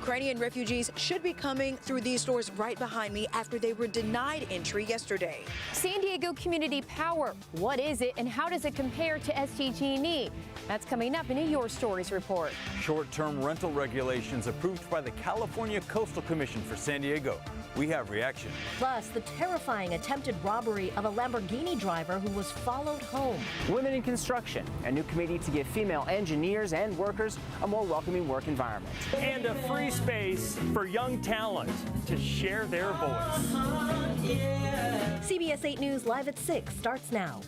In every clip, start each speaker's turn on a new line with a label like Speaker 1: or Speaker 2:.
Speaker 1: Ukrainian refugees should be coming through these doors right behind me after they were denied entry yesterday.
Speaker 2: San Diego Community Power. What is it and how does it compare to SDG&E? That's coming up in a Your Stories report.
Speaker 3: Short-term rental regulations approved by the California Coastal Commission for San Diego. We have reaction.
Speaker 4: Plus, the terrifying attempted robbery of a Lamborghini driver who was followed home.
Speaker 5: Women in construction, a new committee to give female engineers and workers a more welcoming work environment.
Speaker 6: And a free space for young talent to share their voice.
Speaker 4: CBS 8 News Live at 6 starts now.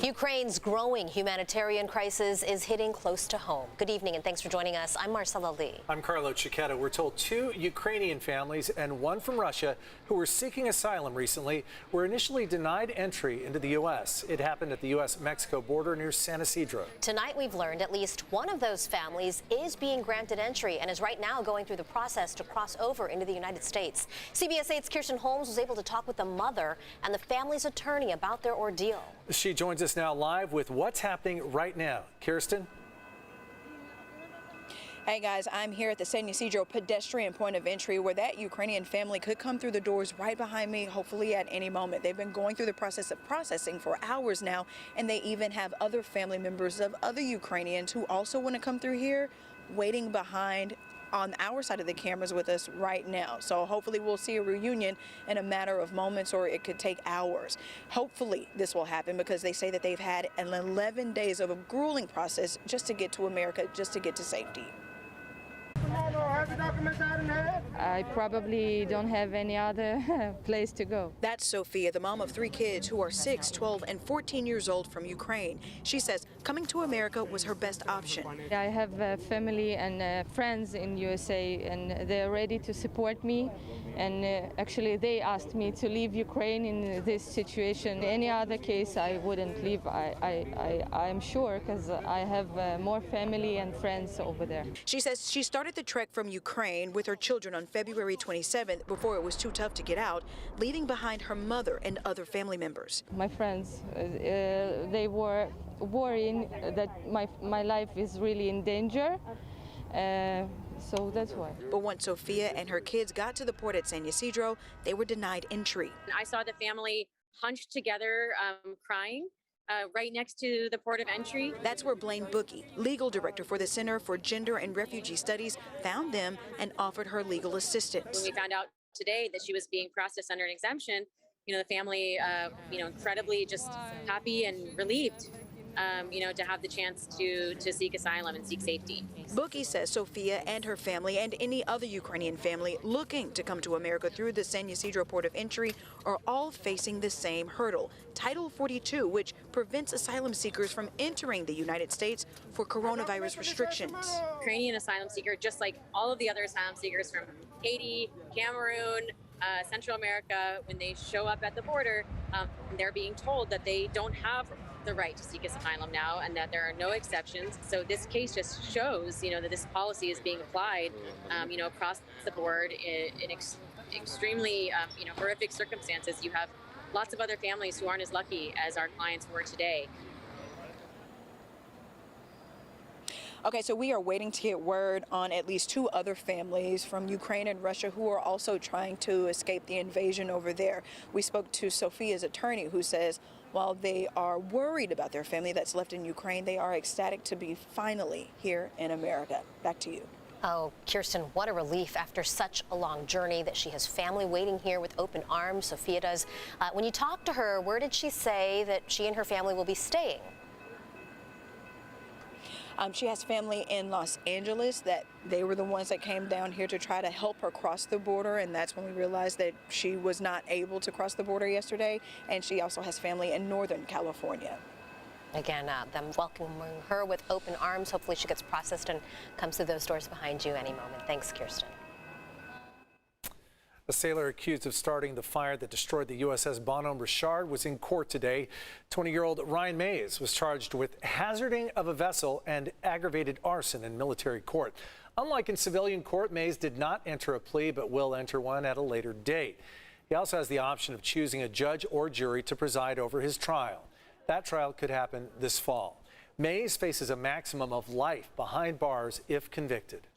Speaker 7: Ukraine's growing humanitarian crisis is hitting close to home. Good evening and thanks for joining us. I'm Marcella Lee.
Speaker 8: I'm Carlo Cicchetto. We're told 2 Ukrainian families and 1 from Russia who were seeking asylum recently were initially denied entry into the U.S. It happened at the U.S.-Mexico border near San Ysidro.
Speaker 7: Tonight we've learned at least one of those families is being granted entry and is right now going through the process to cross over into the United States. CBS 8's Kirsten Holmes was able to talk with the mother and the family's attorney about their ordeal.
Speaker 8: She joins us now live with what's happening right now. Kirsten?
Speaker 1: Hey guys, I'm here at the San Ysidro pedestrian point of entry where that Ukrainian family could come through the doors right behind me, hopefully at any moment. They've been going through the process of processing for hours now, and they even have other family members of other Ukrainians who also want to come through here, waiting behind on our side of the cameras with us right now. So hopefully we'll see a reunion in a matter of moments, or it could take hours. Hopefully this will happen because they say that they've had 11 days of a grueling process just to get to America, just to get to safety.
Speaker 9: I probably don't have any other place to go.
Speaker 1: That's Sophia, the mom of 3 kids who are 6, 12, and 14 years old from Ukraine. She says coming to America was her best option.
Speaker 9: I have family and friends in USA, and they're ready to support me. And actually, they asked me to leave Ukraine in this situation. Any other case, I wouldn't leave. I'm sure, because I have more family and friends over there.
Speaker 1: She says she started the trek from Ukraine with her children on February 27th before it was too tough to get out, leaving behind her mother and other family members.
Speaker 9: My friends, they were worrying that my life is really in danger. So that's why.
Speaker 1: But once Sophia and her kids got to the port at San Ysidro, they were denied entry.
Speaker 10: I saw the family hunched together, crying. Right next to the port of entry.
Speaker 1: That's where Blaine Bookie, legal director for the Center for Gender and Refugee Studies, found them and offered her legal assistance.
Speaker 10: When we found out today that she was being processed under an exemption, the family, incredibly just happy and relieved. To have the chance to seek asylum and seek safety.
Speaker 1: Bookie says Sophia and her family and any other Ukrainian family looking to come to America through the San Ysidro port of entry are all facing the same hurdle, Title 42, which prevents asylum seekers from entering the United States for coronavirus restrictions.
Speaker 10: Ukrainian asylum seeker, just like all of the other asylum seekers from Haiti, Cameroon, Central America, when they show up at the border, they're being told that they don't have the right to seek asylum now and that there are no exceptions. So this case just shows, that this policy is being applied, across the board in extremely, horrific circumstances. You have lots of other families who aren't as lucky as our clients were today.
Speaker 1: Okay, so we are waiting to get word on at least 2 other families from Ukraine and Russia who are also trying to escape the invasion over there. We spoke to Sophia's attorney, who says while they are worried about their family that's left in Ukraine, they are ecstatic to be finally here in America. Back to you.
Speaker 7: Oh, Kirsten, what a relief after such a long journey that she has family waiting here with open arms. Sophia does. When you talk to her, where did she say that she and her family will be staying?
Speaker 1: She has family in Los Angeles, that they were the ones that came down here to try to help her cross the border, and that's when we realized that she was not able to cross the border yesterday. And she also has family in Northern California.
Speaker 7: Again, them welcoming her with open arms. Hopefully she gets processed and comes through those doors behind you any moment. Thanks, Kirsten.
Speaker 8: A sailor accused of starting the fire that destroyed the USS Bonhomme Richard was in court today. 20-year-old Ryan Mays was charged with hazarding of a vessel and aggravated arson in military court. Unlike in civilian court, Mays did not enter a plea but will enter one at a later date. He also has the option of choosing a judge or jury to preside over his trial. That trial could happen this fall. Mays faces a maximum of life behind bars if convicted.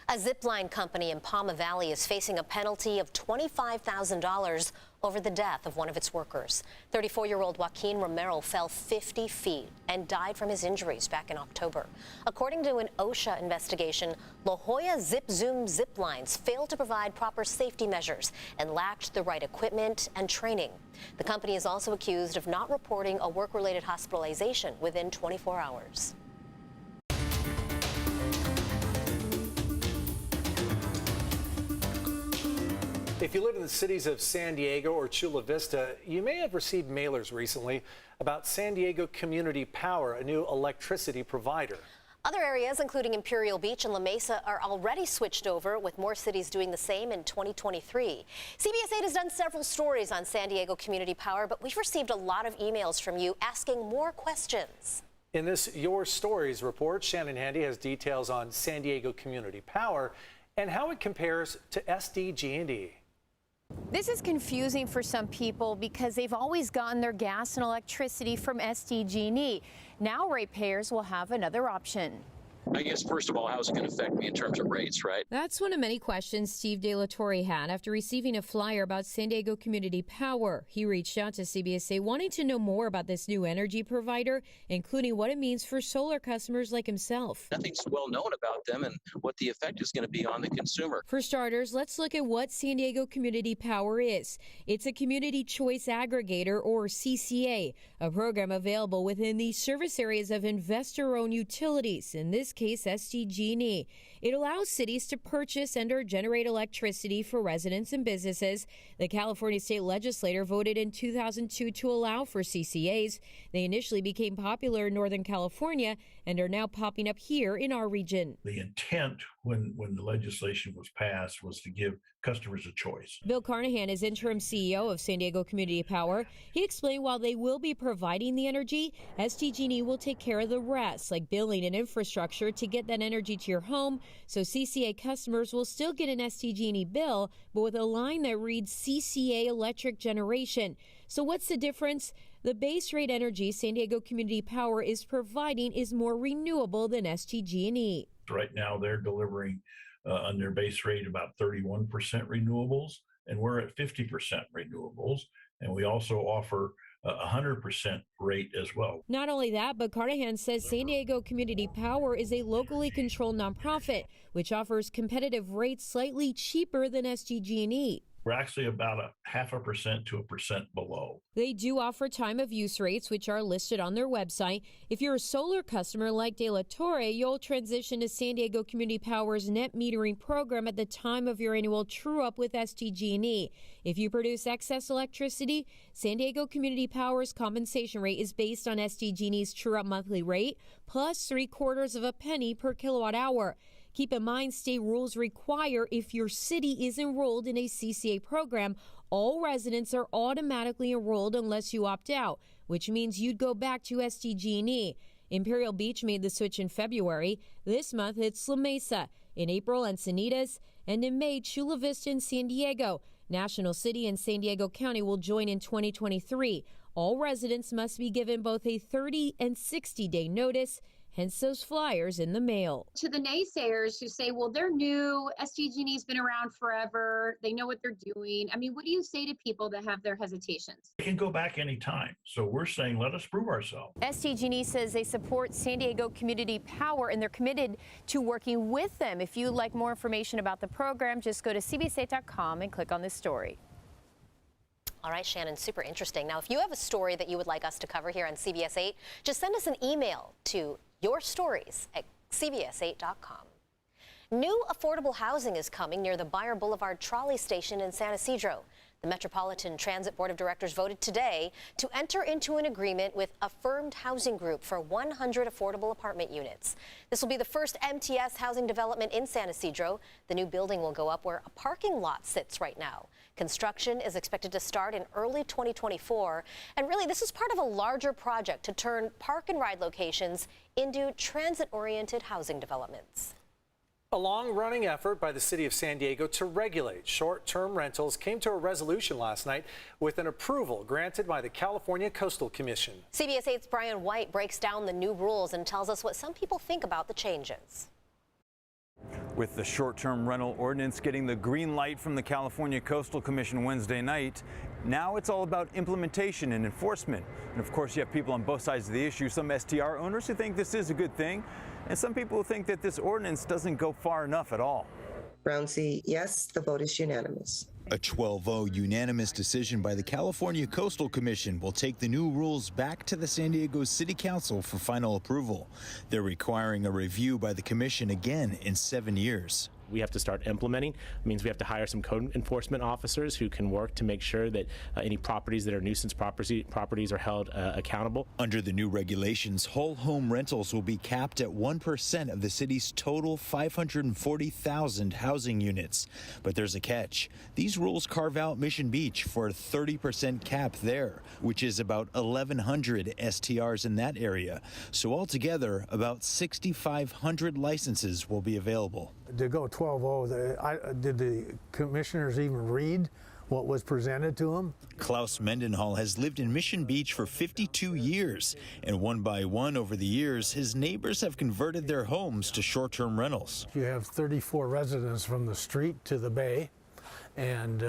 Speaker 7: A zipline company in Palma Valley is facing a penalty of $25,000 over the death of one of its workers. 34-year-old Joaquin Romero fell 50 feet and died from his injuries back in October. According to an OSHA investigation, La Jolla Zip Zoom zip lines failed to provide proper safety measures and lacked the right equipment and training. The company is also accused of not reporting a work-related hospitalization within 24 hours.
Speaker 8: If you live in the cities of San Diego or Chula Vista, you may have received mailers recently about San Diego Community Power, a new electricity provider.
Speaker 7: Other areas, including Imperial Beach and La Mesa, are already switched over, with more cities doing the same in 2023. CBS 8 has done several stories on San Diego Community Power, but we've received a lot of emails from you asking more questions.
Speaker 8: In this Your Stories report, Shannon Handy has details on San Diego Community Power and how it compares to SDG&E.
Speaker 2: This is confusing for some people because they've always gotten their gas and electricity from SDG&E. Now ratepayers will have another option.
Speaker 11: I guess, first of all, how's it going to affect me in terms of rates, right?
Speaker 2: That's one of many questions Steve De La Torre had after receiving a flyer about San Diego Community Power. He reached out to CBS 8 wanting to know more about this new energy provider, including what it means for solar customers like himself.
Speaker 11: Nothing's well known about them and what the effect is going to be on the consumer.
Speaker 2: For starters, let's look at what San Diego Community Power is. It's a community choice aggregator, or CCA, a program available within the service areas of investor-owned utilities, in this case SDG&E. It allows cities to purchase and or generate electricity for residents and businesses. The California state legislature voted in 2002 to allow for CCAs. They initially became popular in Northern California and are now popping up here in our region.
Speaker 12: The intent when the legislation was passed was to give customers a choice.
Speaker 2: Bill Carnahan is interim CEO of San Diego Community Power. He explained while they will be providing the energy, SDG&E will take care of the rest, like billing and infrastructure to get that energy to your home. So CCA customers will still get an SDG&E bill, but with a line that reads CCA electric generation. So what's the difference? The base rate energy San Diego Community Power is providing is more renewable than SDG&E.
Speaker 12: Right now, they're delivering on their base rate about 31% renewables, and we're at 50% renewables. And we also offer 100% rate as well.
Speaker 2: Not only that, but Carnahan says San Diego Community Power is a locally controlled nonprofit, which offers competitive rates slightly cheaper than SDG&E.
Speaker 12: We're actually about 0.5% to 1% below.
Speaker 2: They do offer time of use rates, which are listed on their website. If you're a solar customer like De La Torre, you'll transition to San Diego Community Power's net metering program at the time of your annual true-up with SDG&E. If you produce excess electricity, San Diego Community Power's compensation rate is based on SDG&E's true-up monthly rate, plus 0.75 pennies per kilowatt hour. Keep in mind, state rules require if your city is enrolled in a CCA program, all residents are automatically enrolled unless you opt out, which means you'd go back to SDG&E. Imperial Beach made the switch in February. This month, it's La Mesa. In April, Encinitas. And in May, Chula Vista and San Diego. National City and San Diego County will join in 2023. All residents must be given both a 30 and 60-day notice. Hence those flyers in the mail.
Speaker 13: To the naysayers who say, well, they're new, SDG&E's been around forever, they know what they're doing. I mean, what do you say to people that have their hesitations?
Speaker 12: They can go back anytime. So we're saying, let us prove ourselves.
Speaker 2: SDG&E says they support San Diego Community Power and they're committed to working with them. If you'd like more information about the program, just go to cbs8.com and click on this story.
Speaker 7: All right, Shannon, super interesting. Now, if you have a story that you would like us to cover here on CBS 8, just send us an email to yourstories@cbs8.com. New affordable housing is coming near the Buyer Boulevard trolley station in San Ysidro. The Metropolitan Transit Board of Directors voted today to enter into an agreement with Affirmed Housing Group for 100 affordable apartment units. This will be the first MTS housing development in San Ysidro. The new building will go up where a parking lot sits right now. Construction is expected to start in early 2024. And really, this is part of a larger project to turn park and ride locations into transit-oriented housing developments.
Speaker 8: A long-running effort by the city of San Diego to regulate short-term rentals came to a resolution last night with an approval granted by the California Coastal Commission.
Speaker 7: CBS 8's Brian White breaks down the new rules and tells us what some people think about the changes.
Speaker 3: With the short-term rental ordinance getting the green light from the California Coastal Commission Wednesday night, now it's all about implementation and enforcement. And of course, you have people on both sides of the issue, some STR owners who think this is a good thing, and some people who think that this ordinance doesn't go far enough at all.
Speaker 14: Round C, yes, the vote is unanimous.
Speaker 15: A 12-0 unanimous decision by the California Coastal Commission will take the new rules back to the San Diego City Council for final approval. They're requiring a review by the commission again in 7 years.
Speaker 16: We have to start implementing. It means we have to hire some code enforcement officers who can work to make sure that any properties that are nuisance properties are held accountable.
Speaker 15: Under the new regulations, whole home rentals will be capped at 1% of the city's total 540,000 housing units. But there's a catch. These rules carve out Mission Beach for a 30% cap there, which is about 1,100 STRs in that area. So altogether, about 6,500 licenses will be available.
Speaker 17: To go 12-0, did the commissioners even read what was presented to them?
Speaker 15: Klaus Mendenhall has lived in Mission Beach for 52 years, and one by one over the years, his neighbors have converted their homes to short-term rentals.
Speaker 17: You have 34 residents from the street to the bay, and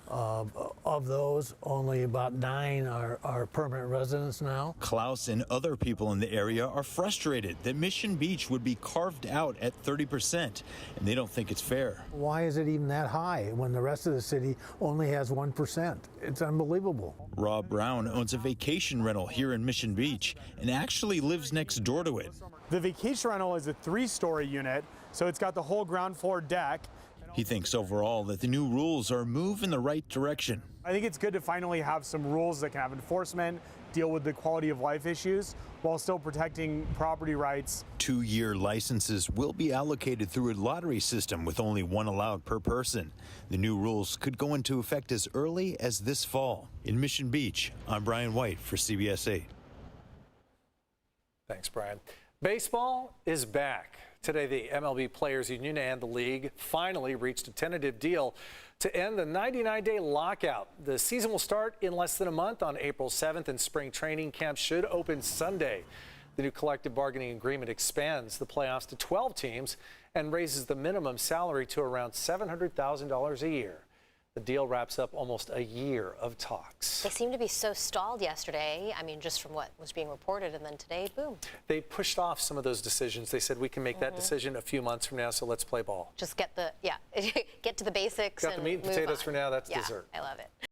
Speaker 17: of those, only about 9 are permanent residents now.
Speaker 15: Klaus and other people in the area are frustrated that Mission Beach would be carved out at 30%, and they don't think it's fair.
Speaker 17: Why is it even that high when the rest of the city only has 1%? It's unbelievable.
Speaker 15: Rob Brown owns a vacation rental here in Mission Beach and actually lives next door to it.
Speaker 18: The vacation rental is a 3-story unit, so it's got the whole ground floor deck.
Speaker 15: He thinks overall that the new rules are a move in the right direction.
Speaker 18: I think it's good to finally have some rules that can have enforcement, deal with the quality of life issues, while still protecting property rights.
Speaker 15: 2-year licenses will be allocated through a lottery system with only 1 allowed per person. The new rules could go into effect as early as this fall. In Mission Beach, I'm Brian White for CBS 8.
Speaker 8: Thanks, Brian. Baseball is back. Today, the MLB Players Union and the league finally reached a tentative deal to end the 99-day lockout. The season will start in less than a month on April 7th, and spring training camp should open Sunday. The new collective bargaining agreement expands the playoffs to 12 teams and raises the minimum salary to around $700,000 a year. The deal wraps up almost a year of talks.
Speaker 7: They seem to be so stalled yesterday. I mean, just from what was being reported, and then today, boom.
Speaker 8: They pushed off some of those decisions. They said we can make that decision a few months from now, so let's play ball.
Speaker 7: Just get the, get to the basics.
Speaker 8: Got the meat and potatoes
Speaker 7: on.
Speaker 8: for now. That's
Speaker 7: yeah,
Speaker 8: dessert.
Speaker 7: I love it.